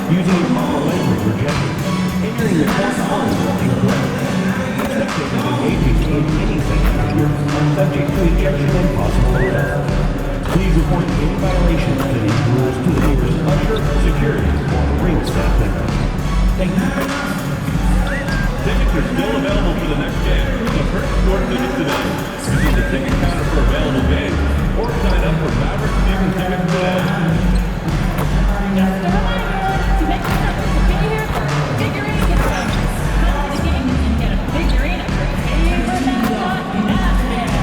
using improper language or gestures, hindering the court's ongoing growth. Spectators engaging in anything are subject to ejection and possible arrest. Please report any violations to these rules to the nearest usher, security, or ring staff member. Thank you. Tickets are still available for the next game. So purchase your tickets today. Visit the ticket counter for available games or sign up for Maverick season tickets today. Just a reminder to make sure to be here for figurine giveaways. Come to the game and get a figurine of your favorite mascot, Batman.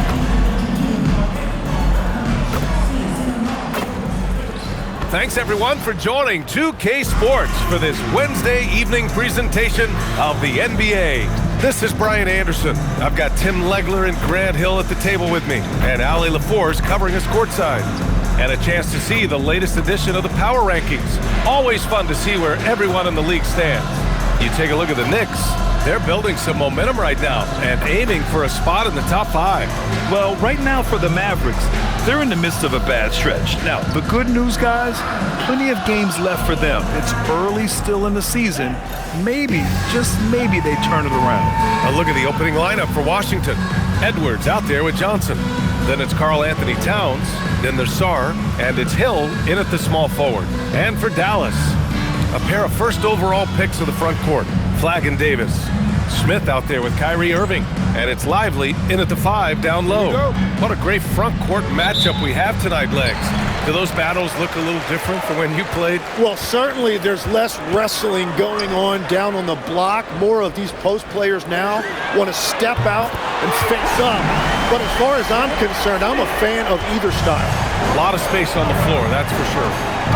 Thanks everyone for joining 2K Sports for this Wednesday evening presentation of the NBA. This is Brian Anderson. I've got Tim Legler and Grant Hill at the table with me, and Allie LaForce covering us courtside. And a chance to see the latest edition of the Power Rankings. Always fun to see where everyone in the league stands. You take a look at the Knicks. They're building some momentum right now and aiming for a spot in the top 5. Well, right now for the Mavericks, they're in the midst of a bad stretch. Now, the good news, guys, plenty of games left for them. It's early still in the season. Maybe, just maybe, they turn it around. A look at the opening lineup for Washington. Edwards out there with Johnson. Then it's Karl Anthony Towns. Then there's Sarr. And it's Hill in at the small forward. And for Dallas, a pair of first overall picks of the front court, Flagg and Davis. Smith out there with Kyrie Irving. And it's Lively in at the 5 down low. What a great front court matchup we have tonight, Legs. Do those battles look a little different from when you played? Well, certainly there's less wrestling going on down on the block. More of these post players now want to step out and face up. But as far as I'm concerned, I'm a fan of either style. A lot of space on the floor, that's for sure.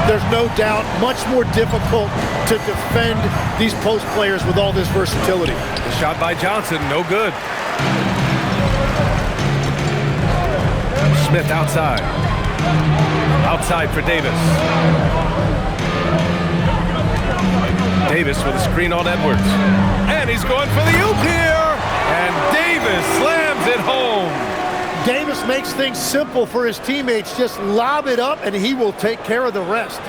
There's no doubt much more difficult to defend these post players with all this versatility. The shot by Johnson, no good. Smith outside. Outside for Davis. Davis with a screen on Edwards. And he's going for the oop here. And Davis slams it home. Davis makes things simple for his teammates. Just lob it up and he will take care of the rest.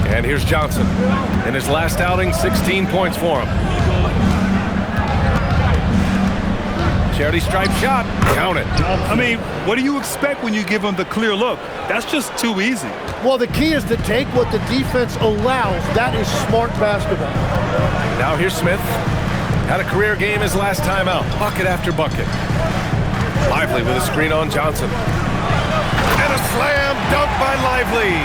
And here's Johnson. In his last outing, 16 points for him. Charity stripe shot. Count it. I mean, what do you expect when you give him the clear look? That's just too easy. Well, the key is to take what the defense allows. That is smart basketball. Now here's Smith. Had a career game his last time out. Bucket after bucket. Lively with a screen on Johnson. And a slam dunk by Lively.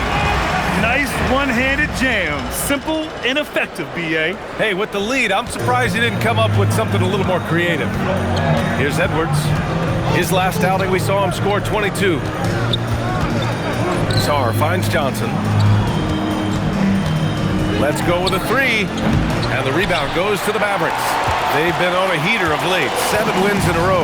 Nice one-handed jam. Simple and effective, B.A. Hey, with the lead, I'm surprised he didn't come up with something a little more creative. Here's Edwards. His last outing, we saw him score 22. Sarr finds Johnson. Let's go with a 3. And the rebound goes to the Mavericks. They've been on a heater of late. 7 wins in a row.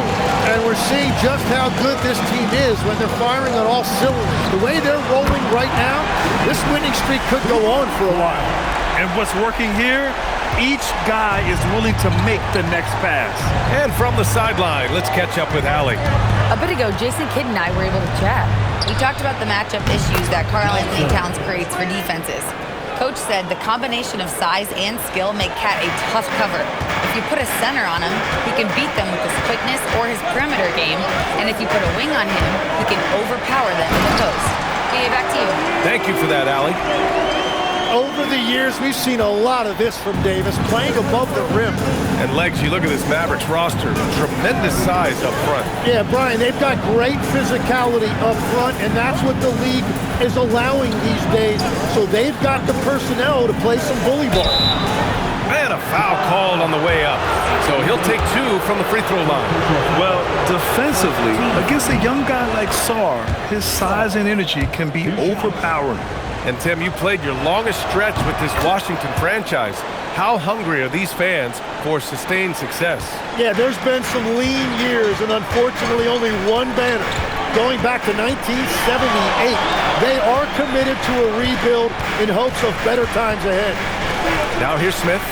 And we're seeing just how good this team is when they're firing on all cylinders. The way they're rolling right now, this winning streak could go on for a while. And what's working here? Each guy is willing to make the next pass. And from the sideline, let's catch up with Allie. A bit ago, Jason Kidd and I were able to chat. We talked about the matchup issues that Karl Anthony Towns creates for defenses. Coach said the combination of size and skill make Cat a tough cover. If you put a center on him, he can beat them with his quickness or his perimeter game. And if you put a wing on him, he can overpower them in the post. Okay, back to you. Thank you for that, Allie. Over the years, we've seen a lot of this from Davis, playing above the rim. And Legs, you look at this Mavericks roster, tremendous size up front. Yeah, Brian, they've got great physicality up front, and that's what the league is allowing these days. So they've got the personnel to play some bully ball. And a foul called on the way up. So he'll take 2 from the free throw line. Well, defensively, against a young guy like Sarr, his size and energy can be overpowering. And Tim, you played your longest stretch with this Washington franchise. How hungry are these fans for sustained success? Yeah, there's been some lean years and unfortunately only one banner. Going back to 1978, they are committed to a rebuild in hopes of better times ahead. Now here's Smith.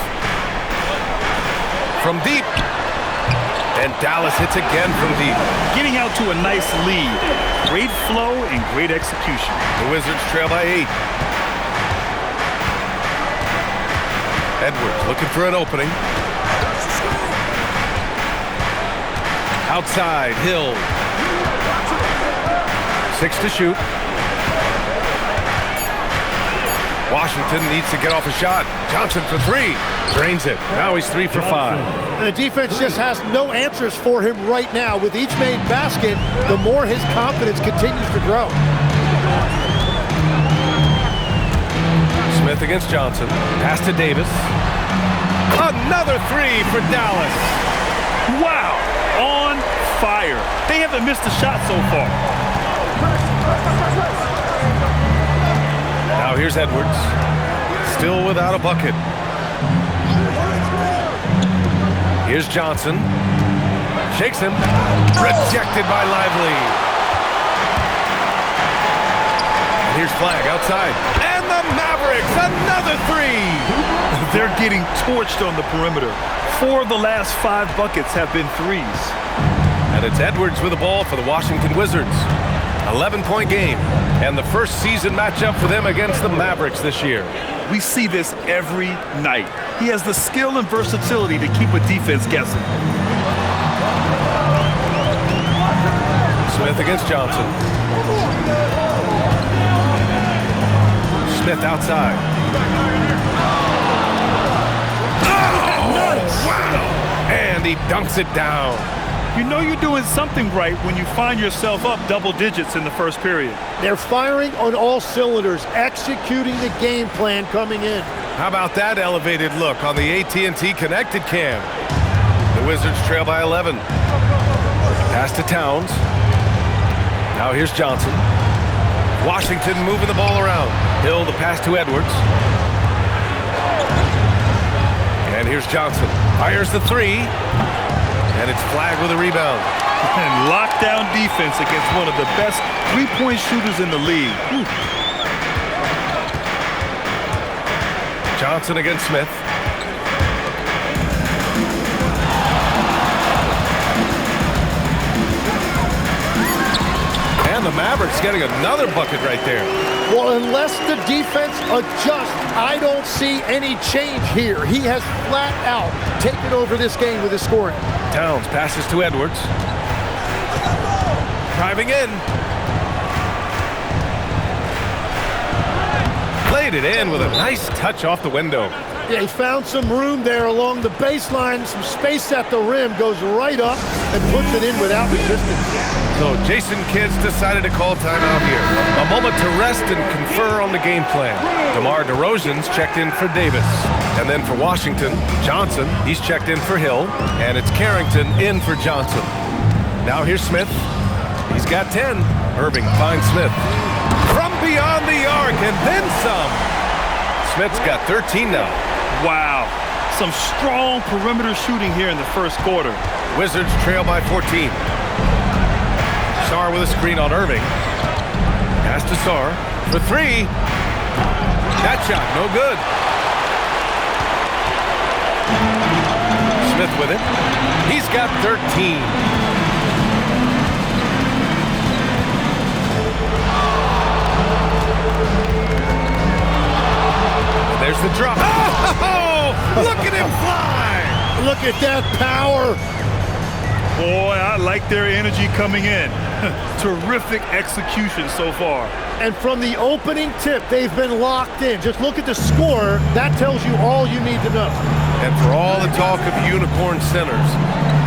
From deep. And Dallas hits again from deep. Getting out to a nice lead. Great flow and great execution. The Wizards trail by 8. Edwards looking for an opening. Outside, Hill. 6 to shoot. Washington needs to get off a shot. Johnson for 3. Drains it. Now he's 3 for 5. And the defense just has no answers for him right now. With each made basket, the more his confidence continues to grow. Smith against Johnson. Pass to Davis. Another 3 for Dallas. Wow, on fire. They haven't missed a shot so far. Now here's Edwards. Still without a bucket. Here's Johnson. Shakes him. Rejected by Lively. And here's Flag outside. And the Mavericks, another 3. They're getting torched on the perimeter. 4 of the last 5 buckets have been threes. And it's Edwards with the ball for the Washington Wizards. 11-point game. And the first season matchup for them against the Mavericks this year. We see this every night. He has the skill and versatility to keep a defense guessing. Smith against Johnson. Smith outside. Oh, wow! And he dunks it down. You know you're doing something right when you find yourself up double digits in the first period. They're firing on all cylinders, executing the game plan coming in. How about that elevated look on the AT&T Connected Cam? The Wizards trail by 11. Pass to Towns. Now here's Johnson. Washington moving the ball around. Hill the pass to Edwards. And here's Johnson. Fires the 3. And it's Flag with a rebound. And lockdown defense against one of the best three-point shooters in the league. Whew. Johnson against Smith. And the Mavericks getting another bucket right there. Well, unless the defense adjusts, I don't see any change here. He has flat out taken over this game with his scoring. Towns passes to Edwards. Driving in. Played it in with a nice touch off the window. Yeah, he found some room there along the baseline, some space at the rim, goes right up and puts it in without resistance. So Jason Kidd decided to call timeout here. A moment to rest and confer on the game plan. DeMar DeRozan's checked in for Davis. And then for Washington, Johnson, he's checked in for Hill. And it's Carrington in for Johnson. Now here's Smith. He's got 10. Irving finds Smith. From beyond the arc and then some. Smith's got 13 now. Wow. Some strong perimeter shooting here in the first quarter. Wizards trail by 14. Sarr with a screen on Irving. Pass to Sarr for 3. That shot, no good. Smith with it. He's got 13. There's the drop. Oh, look at him fly. Look at that power. Boy, I like their energy coming in. Terrific execution so far. And from the opening tip, they've been locked in. Just look at the score. That tells you all you need to know. And for all the talk of unicorn centers,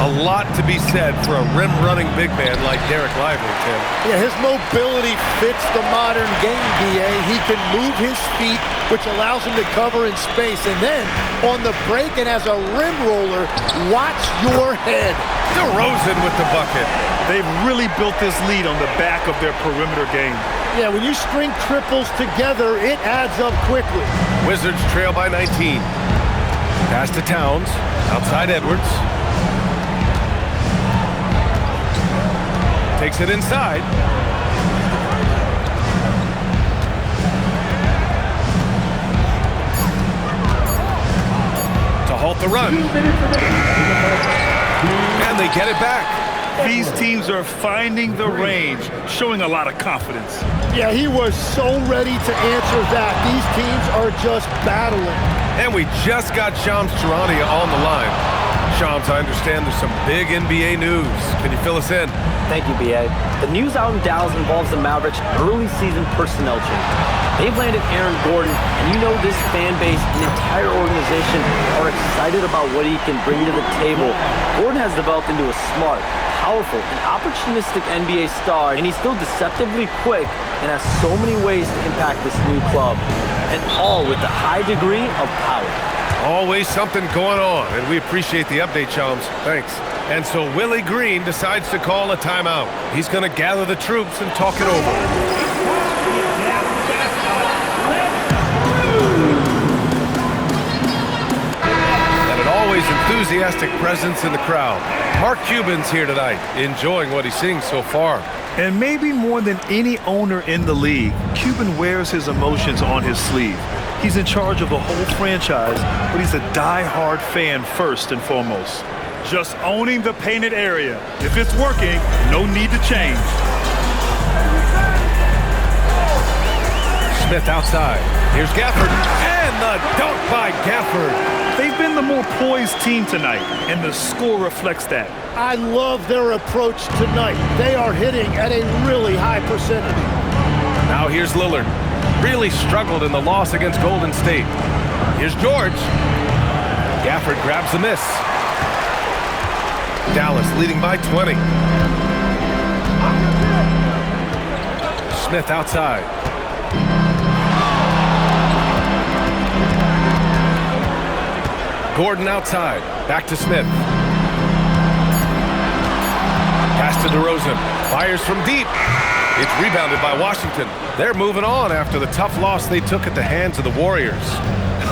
a lot to be said for a rim-running big man like Derek Lively, Tim. Yeah, his mobility fits the modern game, D.A. He can move his feet, which allows him to cover in space. And then, on the break and as a rim roller, watch your head. DeRozan with the bucket. They've really built this lead on the back of their perimeter game. Yeah, when you string triples together, it adds up quickly. Wizards trail by 19. Pass to Towns. Outside Edwards. Takes it inside. To halt the run. And And they get it back. These teams are finding the range, showing a lot of confidence. Yeah, he was so ready to answer that. These teams are just battling. And we just got Shams Charania on the line. Shams, I understand there's some big NBA news. Can you fill us in? Thank you, B.A. The news out in Dallas involves the Mavericks' early season personnel change. They've landed Aaron Gordon, and you know this fan base and the entire organization are excited about what he can bring to the table. Gordon has developed into a smart, powerful, and opportunistic NBA star, and he's still deceptively quick and has so many ways to impact this new club, and all with a high degree of power. Always something going on, and we appreciate the update, Shams. Thanks. And so Willie Green decides to call a timeout. He's going to gather the troops and talk it over. Always enthusiastic presence in the crowd. Mark Cuban's here tonight, enjoying what he's seeing so far. And maybe more than any owner in the league, Cuban wears his emotions on his sleeve. He's in charge of the whole franchise, but he's a die-hard fan first and foremost. Just owning the painted area. If it's working, no need to change. Smith outside. Here's Gafford. And the dunk by Gafford. They've been the more poised team tonight, and the score reflects that. I love their approach tonight. They are hitting at a really high percentage. Now here's Lillard. Really struggled in the loss against Golden State. Here's George. Gafford grabs the miss. Dallas leading by 20. Smith outside. Gordon outside. Back to Smith. Pass to DeRozan. Fires from deep. It's rebounded by Washington. They're moving on after the tough loss they took at the hands of the Warriors.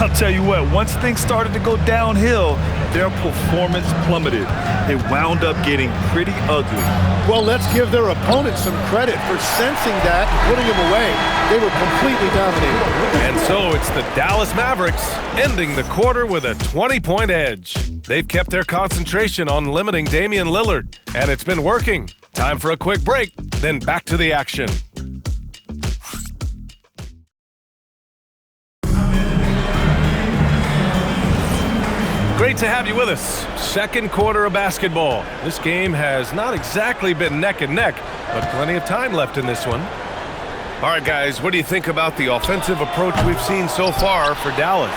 I'll tell you what, once things started to go downhill, their performance plummeted. It wound up getting pretty ugly. Well, let's give their opponents some credit for sensing that and putting them away. They were completely dominated. And so it's the Dallas Mavericks ending the quarter with a 20-point edge. They've kept their concentration on limiting Damian Lillard, and it's been working. Time for a quick break, then back to the action. Great to have you with us. Second quarter of basketball. This game has not exactly been neck and neck, but plenty of time left in this one. All right, guys, what do you think about the offensive approach we've seen so far for Dallas?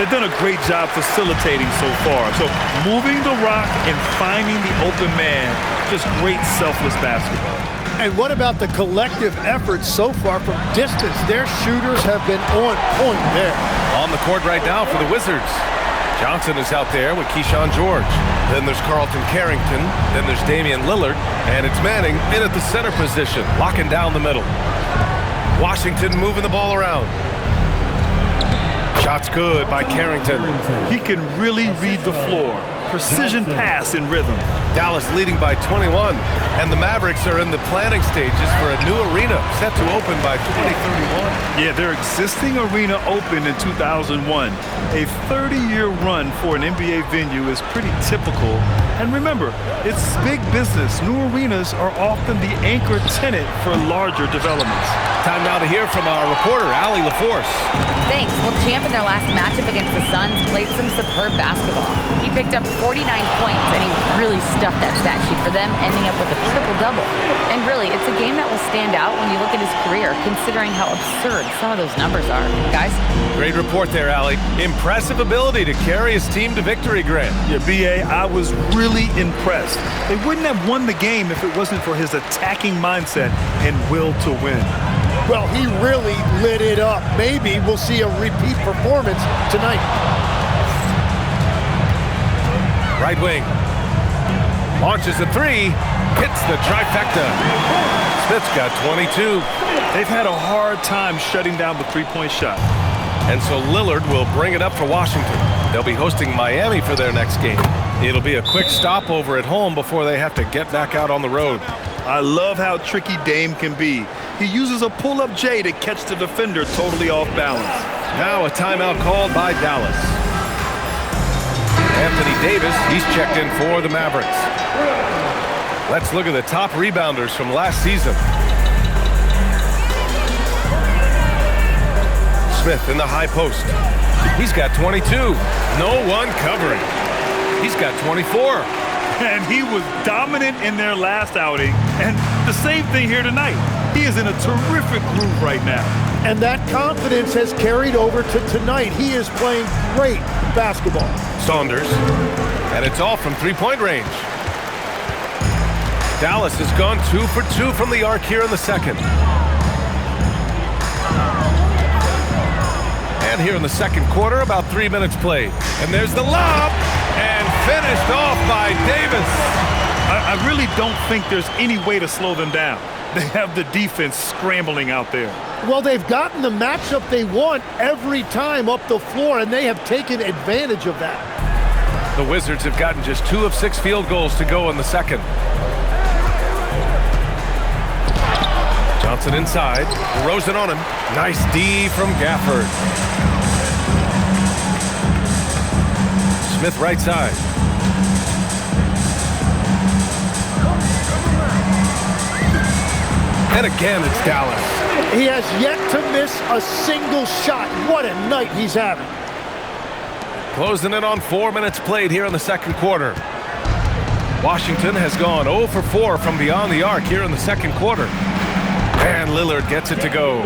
They've done a great job facilitating so far. So moving the rock and finding the open man, just great selfless basketball. And what about the collective effort so far from distance? Their shooters have been on point there. On the court right now for the Wizards. Johnson is out there with Keyshawn George. Then there's Carlton Carrington. Then there's Damian Lillard. And it's Manning in at the center position, locking down the middle. Washington moving the ball around. Shots good by Carrington. He can really read the floor. Precision pass in rhythm. Dallas leading by 21. And the Mavericks are in the planning stages for a new arena set to open by 2031. Yeah, their existing arena opened in 2001. A 30-year run for an NBA venue is pretty typical. And remember, it's big business. New arenas are often the anchor tenant for larger developments. Time now to hear from our reporter, Allie LaForce. Thanks. Well, champ in their last matchup against the Suns played some superb basketball. He picked up 49 points, and he really stuffed that stat sheet for them, ending up with a triple-double. And really, it's a game that will stand out when you look at his career, considering how absurd some of those numbers are. Guys? Great report there, Allie. Impressive ability to carry his team to victory, Grant. Yeah, B.A., I was really impressed. They wouldn't have won the game if it wasn't for his attacking mindset and will to win. Well, he really lit it up. Maybe we'll see a repeat performance tonight. Right wing. Launches a three. Hits the trifecta. Smith's got 22. They've had a hard time shutting down the three-point shot. And so Lillard will bring it up for Washington. They'll be hosting Miami for their next game. It'll be a quick stopover at home before they have to get back out on the road. I love how tricky Dame can be. He uses a pull-up J to catch the defender totally off balance. Now a timeout called by Dallas. Anthony Davis, he's checked in for the Mavericks. Let's look at the top rebounders from last season. Smith in the high post. He's got 22. No one covering. He's got 24. And he was dominant in their last outing. And the same thing here tonight. He is in a terrific groove right now. And that confidence has carried over to tonight. He is playing great basketball. Saunders. And it's all from three-point range. Dallas has gone 2 for 2 from the arc here in the second. And here in the second quarter, about 3 minutes played. And there's the lob, and finished off by Davis. I really don't think there's any way to slow them down. They have the defense scrambling out there. Well, they've gotten the matchup they want every time up the floor, and they have taken advantage of that. The Wizards have gotten just 2 of 6 field goals to go in the second. Johnson inside. DeRozan on him. Nice D from Gafford. Smith right side. And again, it's Dallas. He has yet to miss a single shot. What a night he's having. Closing in on 4 minutes played here in the second quarter. Washington has gone 0 for 4 from beyond the arc here in the second quarter. And Lillard gets it to go.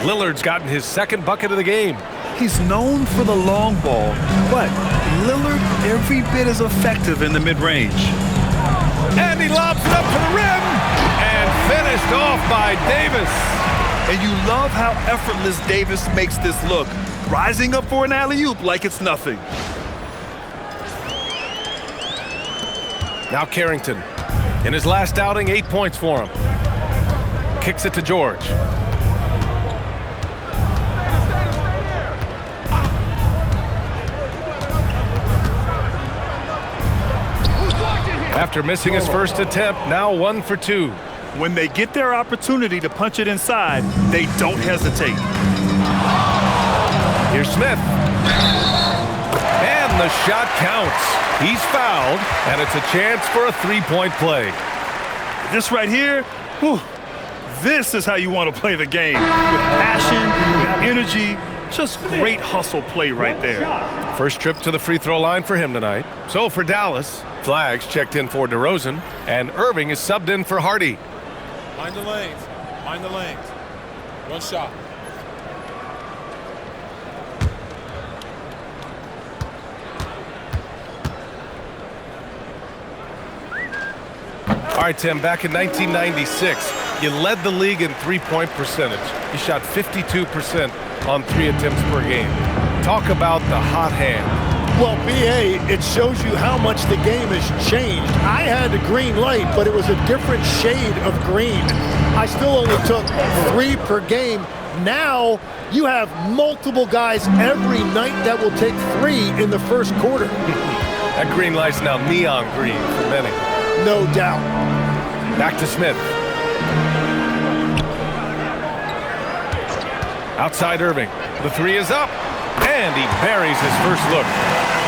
Lillard's gotten his second bucket of the game. He's known for the long ball, but Lillard every bit as effective in the mid-range. And he lobs it up to the rim. And finished off by Davis. And you love how effortless Davis makes this look. Rising up for an alley-oop like it's nothing. Now Carrington. In his last outing, 8 points for him. Kicks it to George. After missing his first attempt, now 1 for 2. When they get their opportunity to punch it inside, they don't hesitate. Here's Smith. And the shot counts. He's fouled, and it's a chance for a three-point play. This right here, whew, this is how you want to play the game. With passion, with energy, just great hustle play right there. First trip to the free throw line for him tonight. So for Dallas, Flags checked in for DeRozan, and Irving is subbed in for Hardy. Mind the lanes. Mind the lanes. One shot. All right, Tim, back in 1996, you led the league in three-point percentage. You shot 52% on 3 attempts per game. Talk about the hot hand. Well, BA, it shows you how much the game has changed. I had a green light, but it was a different shade of green. I still only took 3 per game. Now you have multiple guys every night that will take 3 in the first quarter. That green light's now neon green for many. No doubt. Back to Smith. Outside Irving. The 3 is up. And he buries his first look.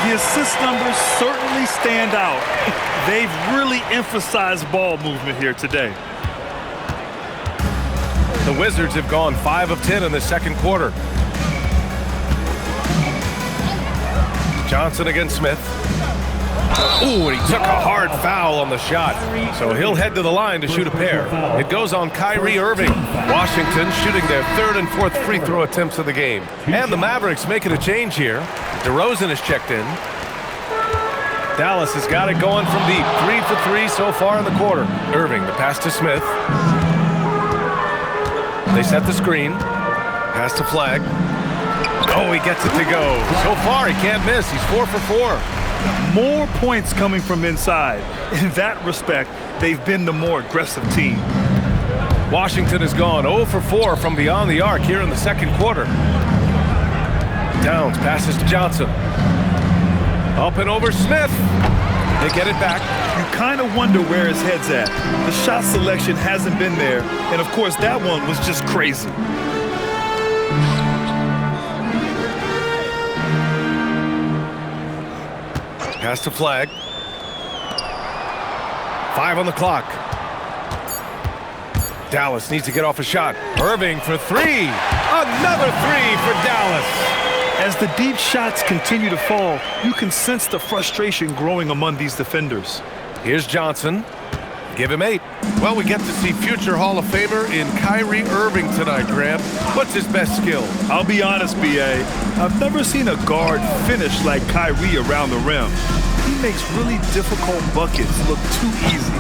The assist numbers certainly stand out. They've really emphasized ball movement here today. The Wizards have gone 5 of 10 in the second quarter. Johnson against Smith. Ooh, and he took a hard foul on the shot. So he'll head to the line to shoot a pair. It goes on Kyrie Irving. Washington shooting their 3rd and 4th free throw attempts of the game. And the Mavericks making a change here. DeRozan is checked in. Dallas has got it going from deep. 3 for 3 so far in the quarter. Irving, the pass to Smith. They set the screen. Pass to Flag. Oh, he gets it to go. So far, he can't miss. He's 4 for 4. More points coming from inside. In that respect, they've been the more aggressive team. Washington has gone 0 for 4 from beyond the arc here in the second quarter. Downs passes to Johnson. Up and over Smith. They get it back. You kind of wonder where his head's at. The shot selection hasn't been there. And, of course, that one was just crazy. Pass to Flag. 5 on the clock. Dallas needs to get off a shot. Irving for 3. Another 3 for Dallas. As the deep shots continue to fall, you can sense the frustration growing among these defenders. Here's Johnson. Give him 8. Well, we get to see future Hall of Famer in Kyrie Irving tonight, Graham. What's his best skill? I'll be honest, B.A. I've never seen a guard finish like Kyrie around the rim. He makes really difficult buckets look too easy.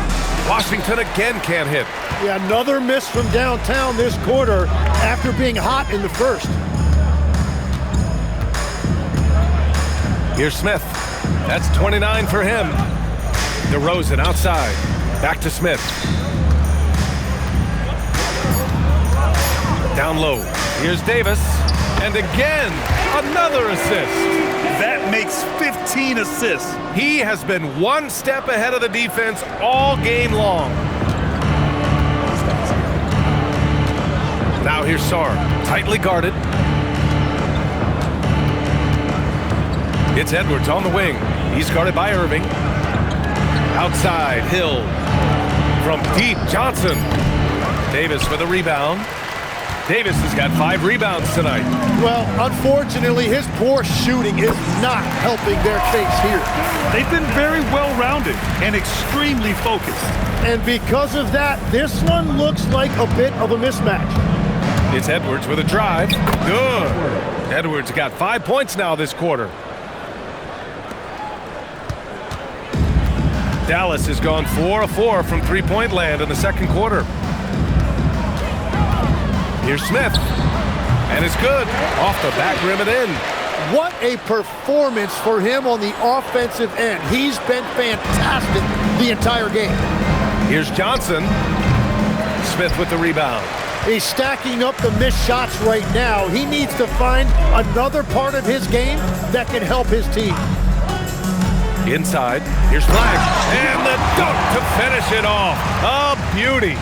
Washington again can't hit. Yeah, another miss from downtown this quarter after being hot in the first. Here's Smith. That's 29 for him. DeRozan outside. Back to Smith. Down low. Here's Davis. And again, another assist. That makes 15 assists. He has been one step ahead of the defense all game long. Now here's Sarr. Tightly guarded. It's Edwards on the wing. He's guarded by Irving. Outside, Hill. From deep, Johnson. Davis for the rebound. Davis has got 5 rebounds tonight. Well, unfortunately, his poor shooting is not helping their case here. They've been very well-rounded and extremely focused. And because of that, this one looks like a bit of a mismatch. It's Edwards with a drive. Good. Edwards got 5 points now this quarter. Dallas has gone 4 of 4 from three-point land in the second quarter. Here's Smith. And it's good. Off the back rim and in. What a performance for him on the offensive end. He's been fantastic the entire game. Here's Johnson. Smith with the rebound. He's stacking up the missed shots right now. He needs to find another part of his game that can help his team. Inside, here's Flash, and the dunk to finish it off. A beauty.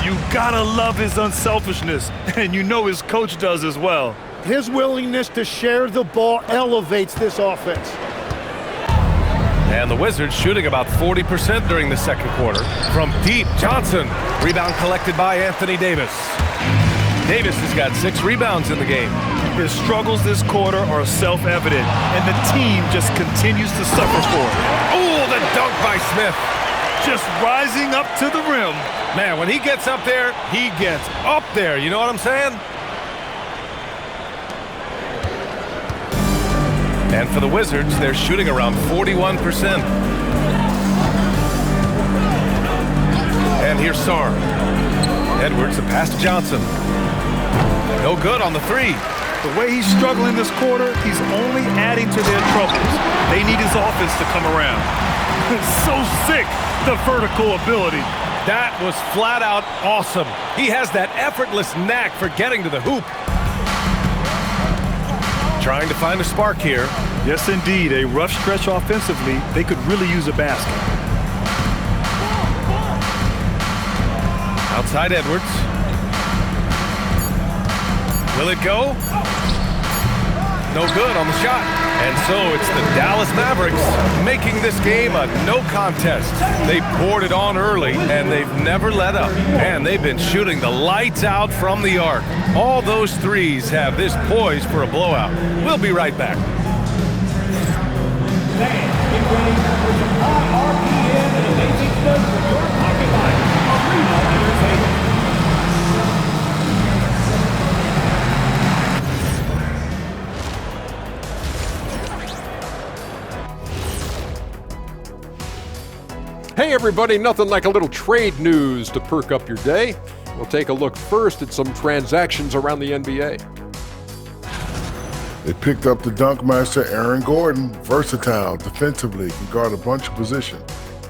You gotta love his unselfishness, and you know his coach does as well. His willingness to share the ball elevates this offense. And the Wizards shooting about 40% during the second quarter. From deep, Johnson. Rebound collected by Anthony Davis. Davis has got 6 rebounds in the game. His struggles this quarter are self-evident, and the team just continues to suffer for it. Oh, the dunk by Smith. Just rising up to the rim. Man, when he gets up there, he gets up there. You know what I'm saying? And for the Wizards, they're shooting around 41%. And here's Sarr. Edwards, the pass to Johnson. No good on the 3. The way he's struggling this quarter, he's only adding to their troubles. They need his offense to come around. So sick, the vertical ability. That was flat out awesome. He has that effortless knack for getting to the hoop. Trying to find a spark here. Yes, indeed. A rough stretch offensively. They could really use a basket. Outside Edwards. Will it go? No good on the shot. And so it's the Dallas Mavericks making this game a no contest. They poured it on early, and they've never let up. And they've been shooting the lights out from the arc. All those threes have this poised for a blowout. We'll be right back. Hey everybody, nothing like a little trade news to perk up your day. We'll take a look first at some transactions around the NBA. They picked up the dunk master Aaron Gordon, versatile defensively, can guard a bunch of positions,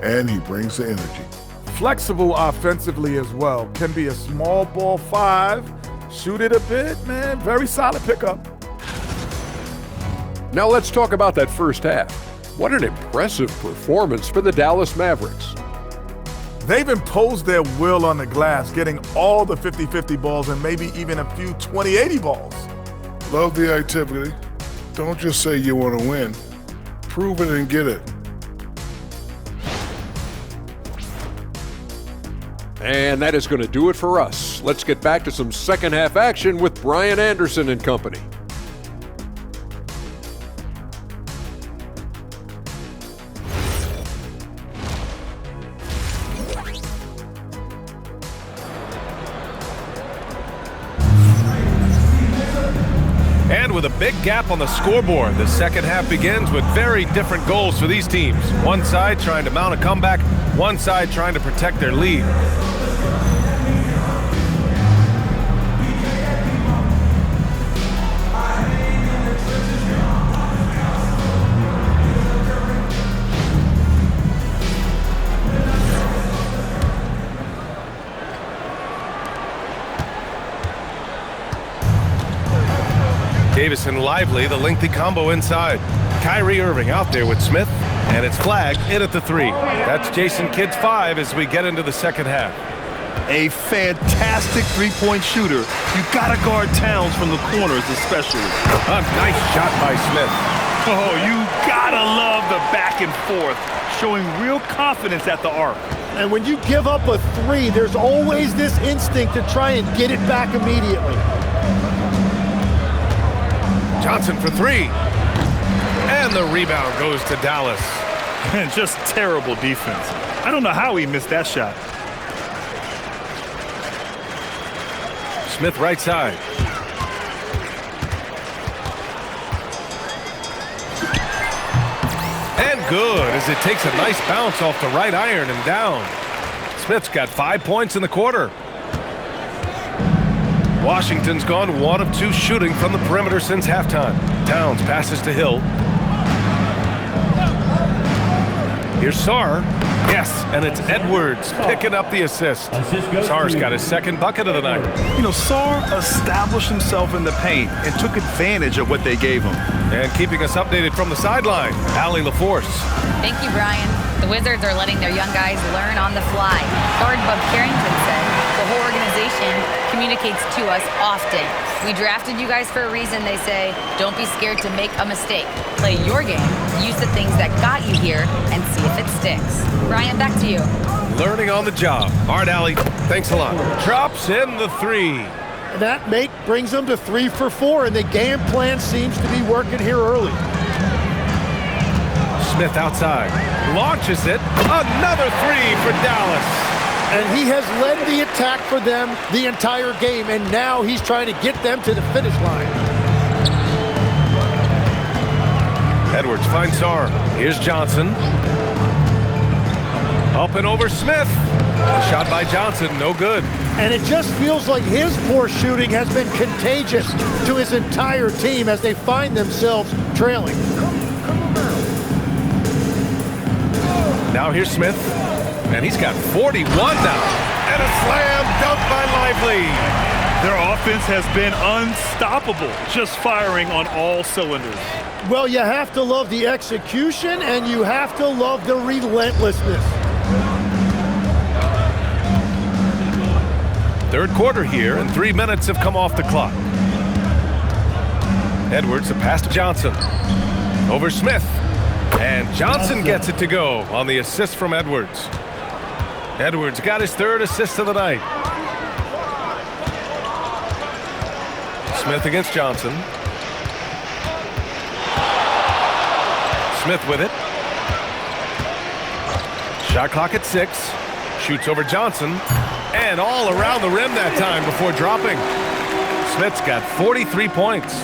and he brings the energy. Flexible offensively as well. Can be a small ball 5, shoot it a bit, man. Very solid pickup. Now let's talk about that first half. What an impressive performance for the Dallas Mavericks. They've imposed their will on the glass, getting all the 50-50 balls and maybe even a few 20-80 balls. Love the activity. Don't just say you want to win. Prove it and get it. And that is going to do it for us. Let's get back to some second half action with Brian Anderson and company. And with a big gap on the scoreboard, the second half begins with very different goals for these teams. One side trying to mount a comeback, one side trying to protect their lead. Davis and Lively, the lengthy combo inside. Kyrie Irving out there with Smith, and it's flagged in at the 3. That's Jason Kidd's 5 as we get into the second half. A fantastic three-point shooter. You gotta guard Towns from the corners especially. A nice shot by Smith. Oh, you gotta love the back and forth, showing real confidence at the arc. And when you give up a 3, there's always this instinct to try and get it back immediately. Johnson for 3. And the rebound goes to Dallas. And just terrible defense. I don't know how he missed that shot. Smith right side. And good as it takes a nice bounce off the right iron and down. Smith's got 5 points in the quarter. Washington's gone 1 of 2 shooting from the perimeter since halftime. Towns passes to Hill. Here's Sarr. Yes, and it's Edwards picking up the assist. Sarr's got his second bucket of the night. You know, Sarr established himself in the paint and took advantage of what they gave him. And keeping us updated from the sideline, Allie LaForce. Thank you, Brian. The Wizards are letting their young guys learn on the fly. Guard Bub Carrington said the whole organization communicates to us often. We drafted you guys for a reason, they say. Don't be scared to make a mistake. Play your game, use the things that got you here, and see if it sticks. Brian, back to you. Learning on the job. All right, Allie, thanks a lot. Drops in the 3. That make brings them to 3 for 4, and the game plan seems to be working here early. Smith outside. Launches it. Another 3 for Dallas. And he has led the attack for them the entire game, and now he's trying to get them to the finish line. Edwards finds Sarr. Here's Johnson. Up and over Smith. Shot by Johnson, no good. And it just feels like his poor shooting has been contagious to his entire team as they find themselves trailing. Now here's Smith. And he's got 41 now. And a slam dunk by Lively. Their offense has been unstoppable, just firing on all cylinders. Well, you have to love the execution, and you have to love the relentlessness. Third quarter here, and 3 minutes have come off the clock. Edwards, a pass to Johnson. Over Smith. And Johnson gets it to go on the assist from Edwards. Edwards got his 3rd assist of the night. Smith against Johnson. Smith with it. Shot clock at 6. Shoots over Johnson. And all around the rim that time before dropping. Smith's got 43 points.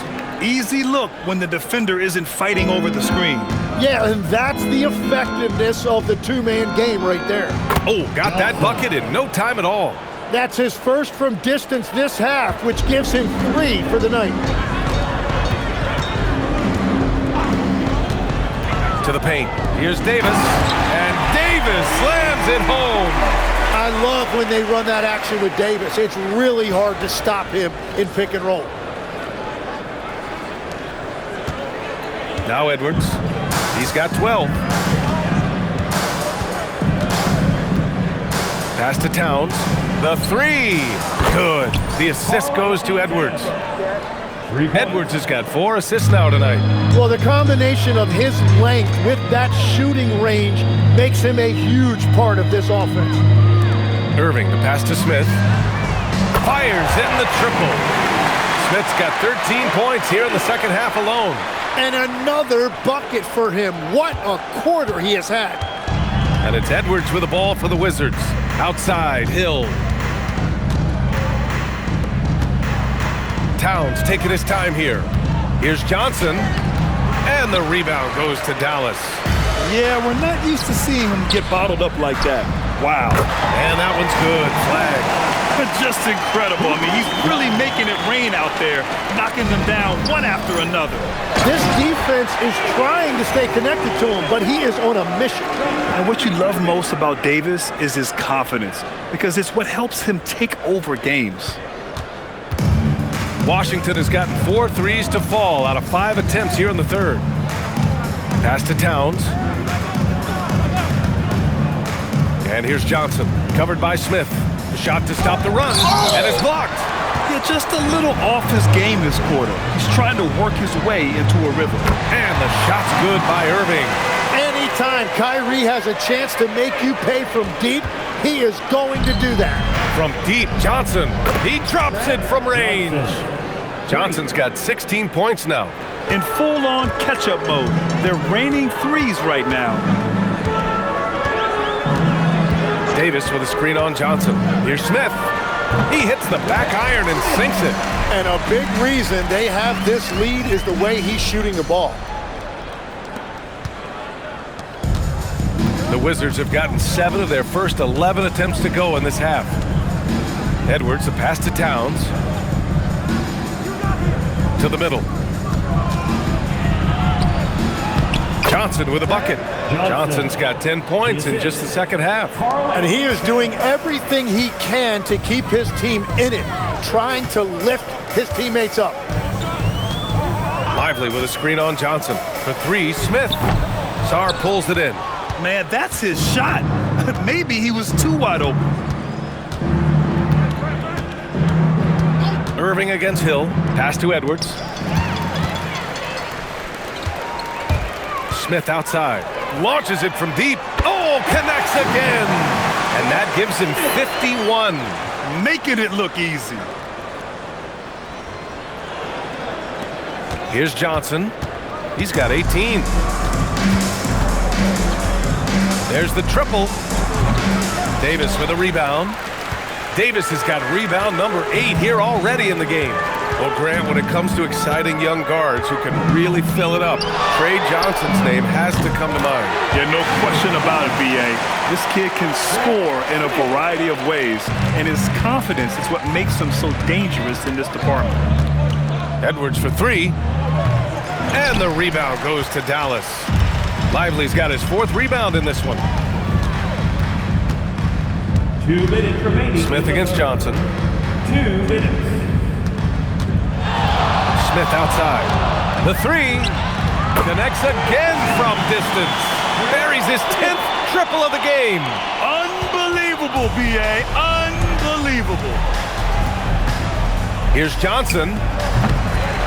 Easy look when the defender isn't fighting over the screen. Yeah, and that's the effectiveness of the two-man game right there. Oh, got that bucket in no time at all. That's his first from distance this half, which gives him 3 for the night. To the paint. Here's Davis. And Davis slams it home. I love when they run that action with Davis. It's really hard to stop him in pick and roll. Now Edwards. He's got 12. Pass to Towns. The 3. Good. The assist goes to Edwards. Edwards has got 4 assists now tonight. Well, the combination of his length with that shooting range makes him a huge part of this offense. Irving, the pass to Smith. Fires in the triple. Smith's got 13 points here in the second half alone. And another bucket for him. What a quarter he has had. And it's Edwards with the ball for the Wizards. Outside, Hill. Towns taking his time here. Here's Johnson. And the rebound goes to Dallas. Yeah, we're not used to seeing him get bottled up like that. Wow. And that one's good. Flag. Just incredible. I mean, he's really making it rain out there, knocking them down one after another. This defense is trying to stay connected to him, but he is on a mission. And what you love most about Davis is his confidence, because it's what helps him take over games. Washington has gotten 4 threes to fall out of 5 attempts here in the third. Pass to Towns. And here's Johnson, covered by Smith. The shot to stop the run, and it's blocked. Yeah, just a little off his game this quarter. He's trying to work his way into a rhythm. And the shot's good by Irving. Anytime Kyrie has a chance to make you pay from deep, he is going to do that. From deep, Johnson. He drops it from range. Johnson's got 16 points now. In full-on catch-up mode. They're raining threes right now. Davis with a screen on Johnson. Here's Smith. He hits the back iron and sinks it. And a big reason they have this lead is the way he's shooting the ball. The Wizards have gotten 7 of their first 11 attempts to go in this half. Edwards, the pass to Towns. To the middle. Johnson with a bucket. Johnson's got 10 points in just the second half. And he is doing everything he can to keep his team in it, trying to lift his teammates up. Lively with a screen on Johnson. For 3, Smith. Sarr pulls it in. Man, that's his shot. Maybe he was too wide open. Irving against Hill. Pass to Edwards. Smith outside. Launches it from deep. Oh, connects again. And that gives him 51. Making it look easy. Here's Johnson. He's got 18. There's the triple. Davis with a rebound. Davis has got rebound number 8 here already in the game. Well, Grant, when it comes to exciting young guards who can really fill it up, Trey Johnson's name has to come to mind. Yeah, no question about it, B.A. This kid can score in a variety of ways, and his confidence is what makes him so dangerous in this department. Edwards for 3. And the rebound goes to Dallas. Lively's got his 4th rebound in this one. 2 minutes remaining. Smith against Johnson. 2 minutes. Smith outside. The 3 connects again from distance. Buries his 10th triple of the game. Unbelievable, B.A. Unbelievable. Here's Johnson.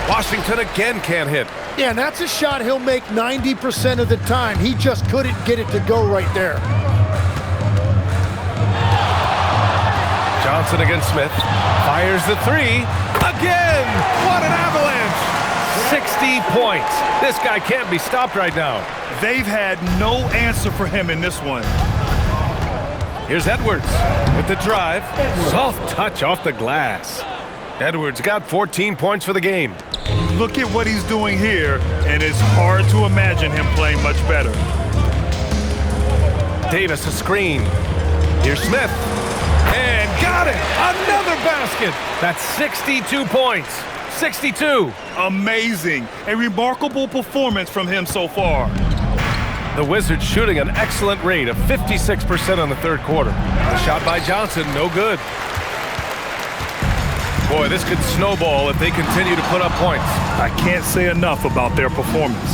Washington again can't hit. Yeah, and that's a shot he'll make 90% of the time. He just couldn't get it to go right there. Johnson against Smith. Fires the 3. Again! What an avalanche! 60 points. This guy can't be stopped right now. They've had no answer for him in this one. Here's Edwards with the drive. Soft touch off the glass. Edwards got 14 points for the game. Look at what he's doing here, and it's hard to imagine him playing much better. Davis a screen. Here's Smith. And got it! Another basket! That's 62 points. 62. Amazing. A remarkable performance from him so far. The Wizards shooting an excellent rate of 56% on the third quarter. The shot by Johnson, no good. Boy, this could snowball if they continue to put up points. I can't say enough about their performance.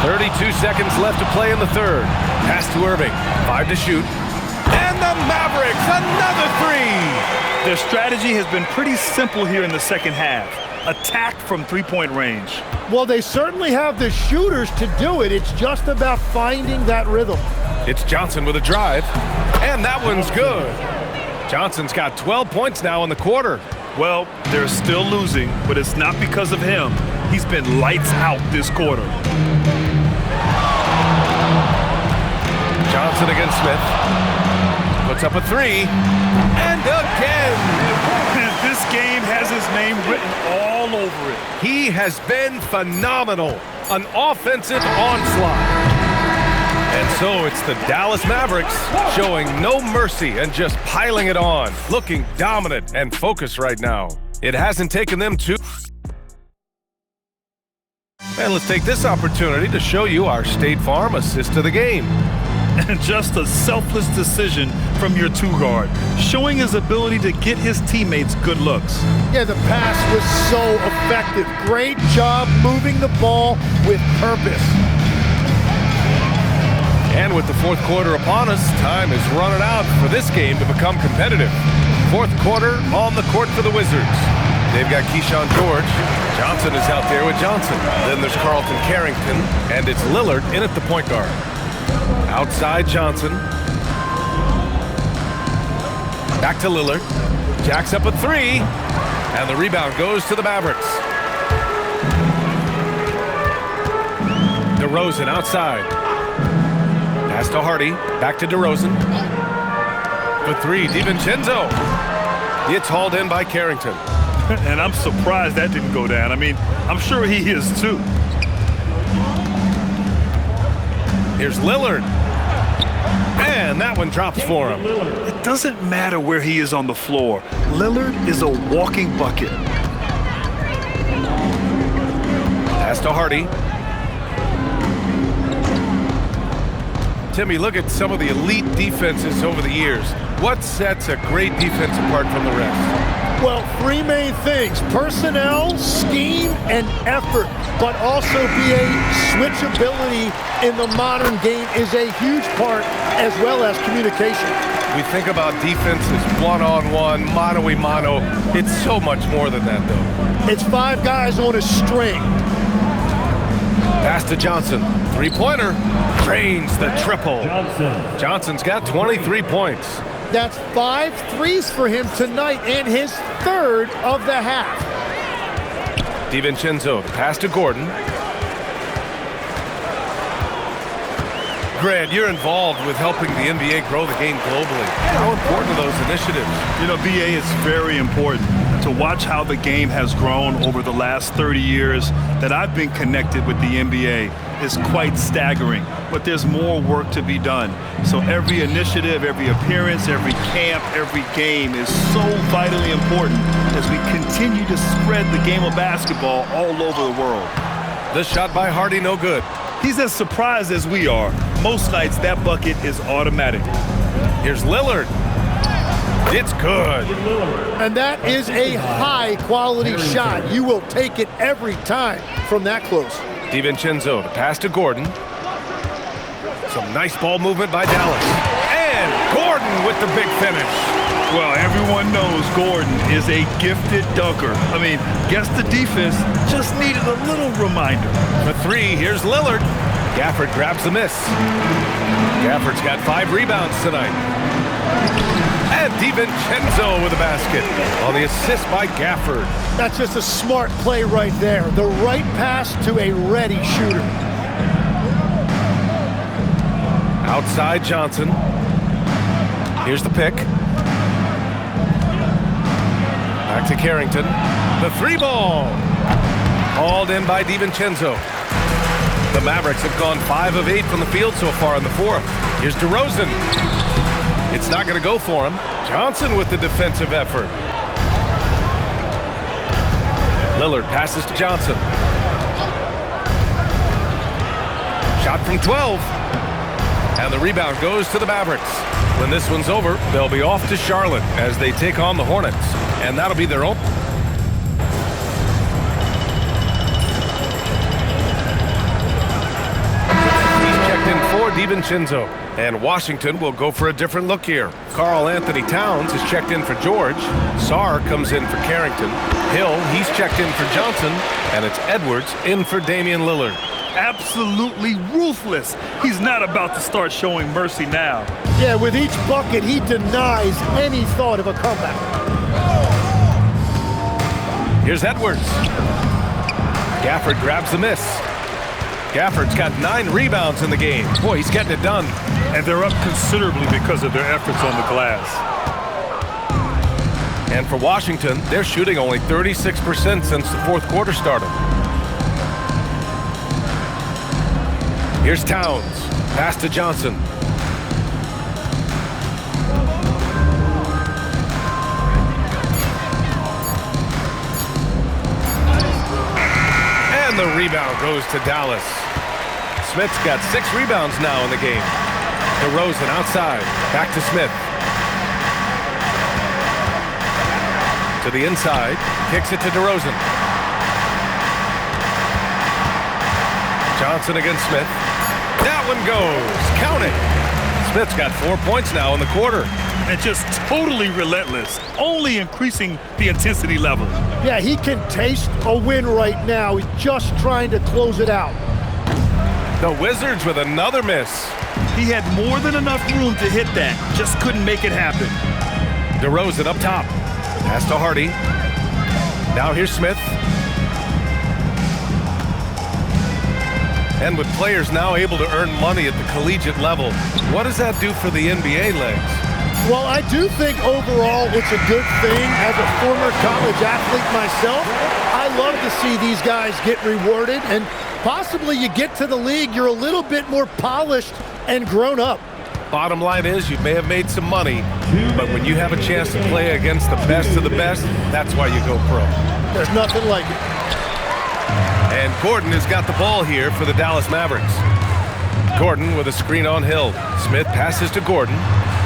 32 seconds left to play in the third. Pass to Irving. 5 to shoot. And the Mavericks, another 3! Their strategy has been pretty simple here in the second half. attack from three-point range. Well, they certainly have the shooters to do it. It's just about finding that rhythm. It's Johnson with a drive, and that one's good. Johnson's got 12 points now in the quarter. Well, they're still losing, but it's not because of him. He's been lights out this quarter. Johnson against Smith. Puts up a three, and again. This game has his name written all over it. He has been phenomenal. An offensive onslaught. And so it's the Dallas Mavericks showing no mercy and just piling it on, looking dominant and focused right now. It hasn't taken them too. And let's take this opportunity to show you our State Farm assist to the game. And just a selfless decision from your two-guard, showing his ability to get his teammates good looks. Yeah, the pass was so effective. Great job moving the ball with purpose. And with the fourth quarter upon us, time is running out for this game to become competitive. Fourth quarter on the court for the Wizards. They've got Keyshawn George. Johnson is out there with Johnson. Then there's Carlton Carrington, and it's Lillard in at the point guard. Outside Johnson. Back to Lillard. Jacks up a three, and the rebound goes to the Mavericks. DeRozan outside. Pass to Hardy. Back to DeRozan. For three, DiVincenzo. It's hauled in by Carrington. And I'm surprised that didn't go down. I mean, I'm sure he is too. Here's Lillard. And that one drops for him. It doesn't matter where he is on the floor. Lillard is a walking bucket. Pass to Hardy. Timmy, look at some of the elite defenses over the years. What sets a great defense apart from the rest? Well, three main things: personnel, scheme, and effort. But also BA, switchability in the modern game is a huge part, as well as communication. We think about defense as one-on-one, mano-a-mano. It's so much more than that, though. It's five guys on a string. Pass to Johnson. Three-pointer. Drains the triple. Johnson's got 23 points. That's 5 threes for him tonight and his third of the half. DiVincenzo, the pass to Gordon. Grant, you're involved with helping the NBA grow the game globally. How important are those initiatives? You know, BA, it's very important to watch how the game has grown over the last 30 years that I've been connected with the NBA. Is quite staggering, but there's more work to be done. So every initiative, every appearance, every camp, every game is so vitally important as we continue to spread the game of basketball all over the world. The shot by Hardy, no good. He's as surprised as we are. Most nights that bucket is automatic. Here's Lillard. It's good. And that is a high-quality shot. You will take it every time from that close. DiVincenzo, the pass to Gordon. Some nice ball movement by Dallas. And Gordon with the big finish. Well, everyone knows Gordon is a gifted dunker. I mean, guess the defense just needed a little reminder. For three, here's Lillard. Gafford grabs the miss. Gafford's got 5 rebounds tonight. And DiVincenzo with a basket on the assist by Gafford. That's just a smart play right there. The right pass to a ready shooter. Outside Johnson. Here's the pick. Back to Carrington. The 3-ball. Hauled in by DiVincenzo. The Mavericks have gone 5 of 8 from the field so far in the fourth. Here's DeRozan. It's not going to go for him. Johnson with the defensive effort. Lillard passes to Johnson. Shot from 12. And the rebound goes to the Mavericks. When this one's over, they'll be off to Charlotte as they take on the Hornets. And that'll be their own. He's checked checked in for DiVincenzo. And Washington will go for a different look here. Karl Anthony Towns is checked in for George. Sarr comes in for Carrington. Hill, he's checked in for Johnson. And it's Edwards in for Damian Lillard. Absolutely ruthless. He's not about to start showing mercy now. Yeah, with each bucket, he denies any thought of a comeback. Here's Edwards. Gafford grabs the miss. Gafford's got 9 rebounds in the game. Boy, he's getting it done. And they're up considerably because of their efforts on the glass. And for Washington, they're shooting only 36% since the fourth quarter started. Here's Towns. Pass to Johnson. And the rebound goes to Dallas. Smith's got 6 rebounds now in the game. DeRozan outside. Back to Smith. To the inside. Kicks it to DeRozan. Johnson against Smith. That one goes. Count it. Smith's got 4 points now in the quarter. And just totally relentless, only increasing the intensity level. Yeah, he can taste a win right now. He's just trying to close it out. The Wizards with another miss. He had more than enough room to hit that, just couldn't make it happen. DeRozan up top. Pass to Hardy. Now here's Smith. And with players now able to earn money at the collegiate level, what does that do for the NBA legs? Well, I do think overall it's a good thing. As a former college athlete myself, I love to see these guys get rewarded, and possibly you get to the league, you're a little bit more polished and grown up. Bottom line is you may have made some money, but when you have a chance to play against the best of the best, that's why you go pro. There's nothing like it. And Gordon has got the ball here for the Dallas Mavericks. Gordon with a screen on Hill. Smith passes to Gordon.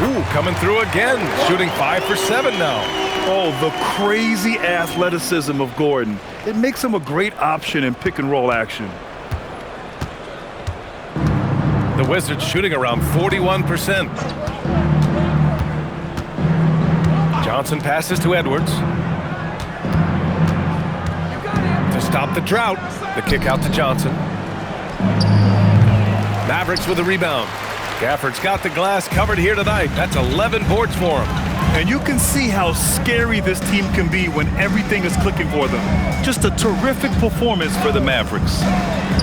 Ooh, coming through again, shooting 5 for 7 now. Oh, the crazy athleticism of Gordon. It makes him a great option in pick and roll action. The Wizards shooting around 41%. Johnson passes to Edwards. To stop the drought, the kick out to Johnson. Mavericks with a rebound. Gafford's got the glass covered here tonight. That's 11 boards for him. And you can see how scary this team can be when everything is clicking for them. Just a terrific performance for the Mavericks.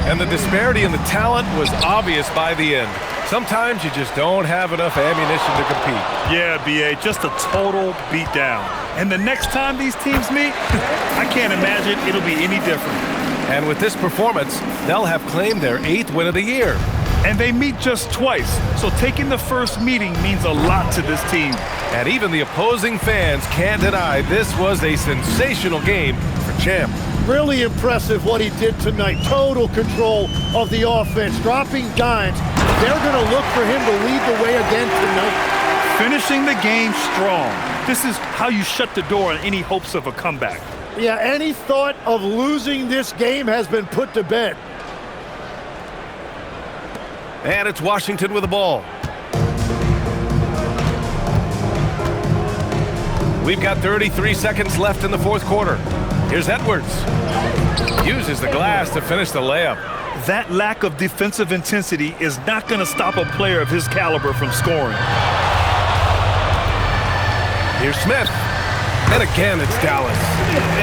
And the disparity in the talent was obvious by the end. Sometimes you just don't have enough ammunition to compete. Yeah, B.A., just a total beatdown. And the next time these teams meet, I can't imagine it'll be any different. And with this performance, they'll have claimed their 8th win of the year. And they meet just twice, so taking the first meeting means a lot to this team. And even the opposing fans can't deny this was a sensational game for Champ. Really impressive what he did tonight. Total control of the offense, dropping dimes. They're going to look for him to lead the way again tonight. Finishing the game strong. This is how you shut the door on any hopes of a comeback. Yeah, any thought of losing this game has been put to bed. And it's Washington with the ball. We've got 33 seconds left in the fourth quarter. Here's Edwards. Uses the glass to finish the layup. That lack of defensive intensity is not going to stop a player of his caliber from scoring. Here's Smith. And again, it's Dallas.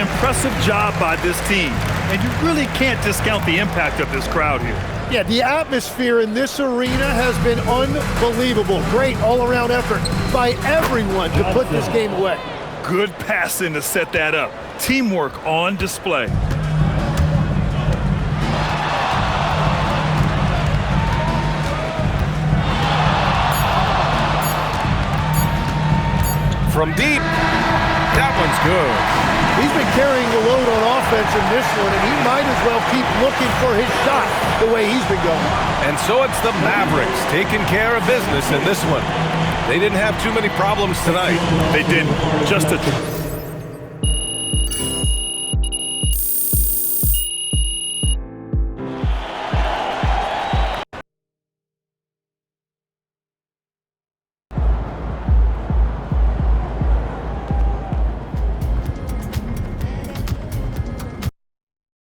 Impressive job by this team. And you really can't discount the impact of this crowd here. Yeah, the atmosphere in this arena has been unbelievable. Great all-around effort by everyone to put this game away. Good passing to set that up. Teamwork on display. From deep, that one's good. He's been carrying the load on offense in this one, and he might as well keep looking for his shot the way he's been going. And so it's the Mavericks taking care of business in this one. They didn't have too many problems tonight. They didn't. Just a